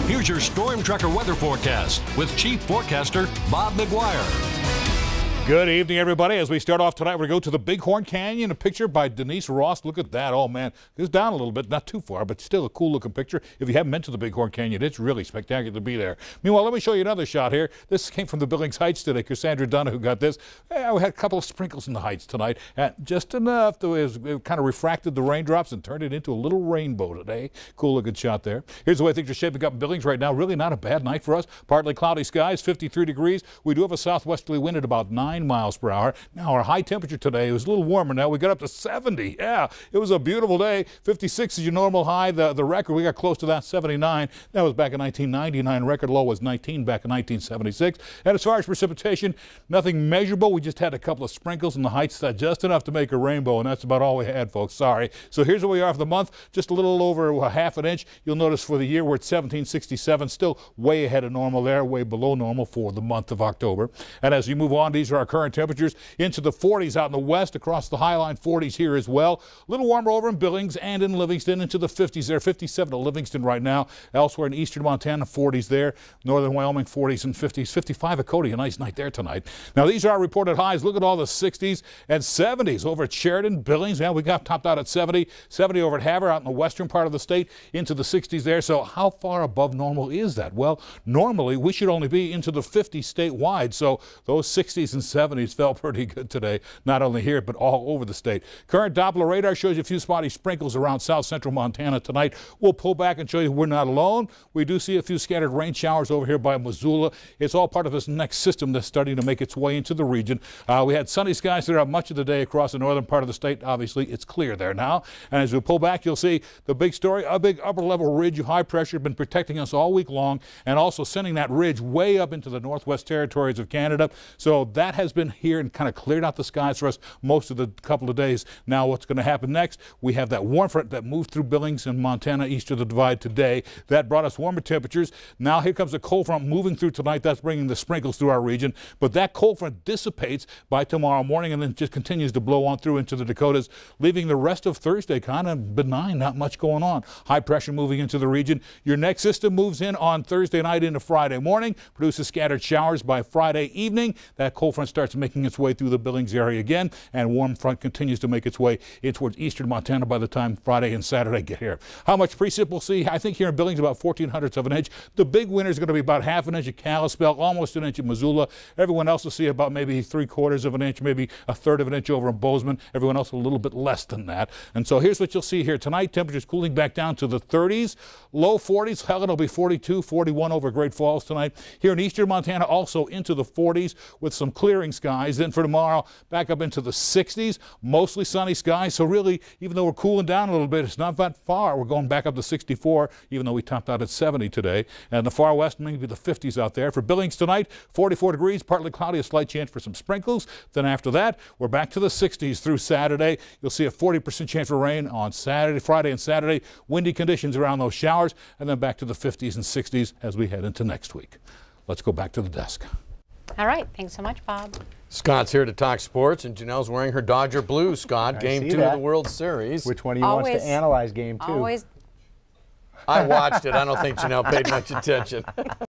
Here's your Storm Tracker weather forecast with Chief Forecaster Bob McGuire. Good evening, everybody. As we start off tonight, we're going to go to the Bighorn Canyon. A picture by Denise Ross. Look at that. Oh, man. It's down a little bit. Not too far, but still a cool-looking picture. If you haven't been to the Bighorn Canyon, it's really spectacular to be there. Meanwhile, let me show you another shot here. This came from the Billings Heights today. Cassandra Donahue got this. We had a couple of sprinkles in the Heights tonight. Just enough to it kind of refracted the raindrops and turned it into a little rainbow today. Cool-looking shot there. Here's the way things are shaping up in Billings right now. Really not a bad night for us. Partly cloudy skies, 53 degrees. We do have a southwesterly wind at about 9 miles per hour. Now, our high temperature today was a little warmer now. We got up to 70. Yeah, it was a beautiful day. 56 is your normal high. The record, we got close to that, 79. That was back in 1999. Record low was 19 back in 1976. And as far as precipitation, nothing measurable. We just had a couple of sprinkles in the Heights, just enough to make a rainbow, and that's about all we had, folks. Sorry. So here's where we are for the month. Just a little over a half an inch. You'll notice for the year we're at 1767. Still way ahead of normal there, way below normal for the month of October. And as you move on, these are our current temperatures. Into the 40s out in the west, across the High Line, 40s here as well. A little warmer over in Billings and in Livingston, into the 50s there. 57 in Livingston right now. Elsewhere in eastern Montana, 40s there. Northern Wyoming, 40s and 50s. 55 at Cody, a nice night there tonight. Now, these are our reported highs. Look at all the 60s and 70s over at Sheridan, Billings. Yeah, we got topped out at 70. 70 over at Havre out in the western part of the state, into the 60s there. So how far above normal is that? Well, normally we should only be into the 50s statewide. So those 60s and 70s felt pretty good today, not only here but all over the state. Current Doppler radar shows you a few spotty sprinkles around south central Montana tonight. We'll pull back and show you we're not alone. We do see a few scattered rain showers over here by Missoula. It's all part of this next system that's starting to make its way into the region. We had sunny skies throughout much of the day across the northern part of the state. Obviously, it's clear there now. And as we pull back, you'll see the big story, a big upper level ridge of high pressure been protecting us all week long and also sending that ridge way up into the northwest territories of Canada. So that has been here and kind of cleared out the skies for us most of the couple of days. Now what's going to happen next? We have that warm front that moved through Billings and Montana east of the divide today. That brought us warmer temperatures. Now here comes the cold front moving through tonight. That's bringing the sprinkles through our region. But that cold front dissipates by tomorrow morning and then just continues to blow on through into the Dakotas, leaving the rest of Thursday kind of benign, not much going on. High pressure moving into the region. Your next system moves in on Thursday night into Friday morning, produces scattered showers by Friday evening. That cold front starts making its way through the Billings area again, and warm front continues to make its way in towards eastern Montana by the time Friday and Saturday get here. How much precip we'll see? I think here in Billings about 1/1400ths of an inch. The big winner is going to be about half an inch at Kalispell, almost an inch at Missoula. Everyone else will see about maybe 3/4 of an inch, maybe 1/3 of an inch over in Bozeman. Everyone else a little bit less than that. And so here's what you'll see here tonight. Temperatures cooling back down to the 30s, low 40s. Helen will be 42, 41 over Great Falls tonight. Here in eastern Montana, also into the 40s with some clearing skies. Then for tomorrow, back up into the 60s, mostly sunny skies. So really, even though we're cooling down a little bit, it's not that far. We're going back up to 64, even though we topped out at 70 today. And the far west, maybe the 50s out there. For Billings tonight, 44 degrees, partly cloudy, a slight chance for some sprinkles. Then after that, we're back to the 60s through Saturday. You'll see a 40% chance for rain on Saturday, Friday and Saturday. Windy conditions around those showers, and then back to the 50s and 60s as we head into next week. Let's go back to the desk. All right. Thanks so much, Bob. Scott's here to talk sports, and Janelle's wearing her Dodger blue. Scott, Game 2 of the World Series. Which one do you want to analyze Game 2? Always. I watched it. I don't think Janelle paid much attention.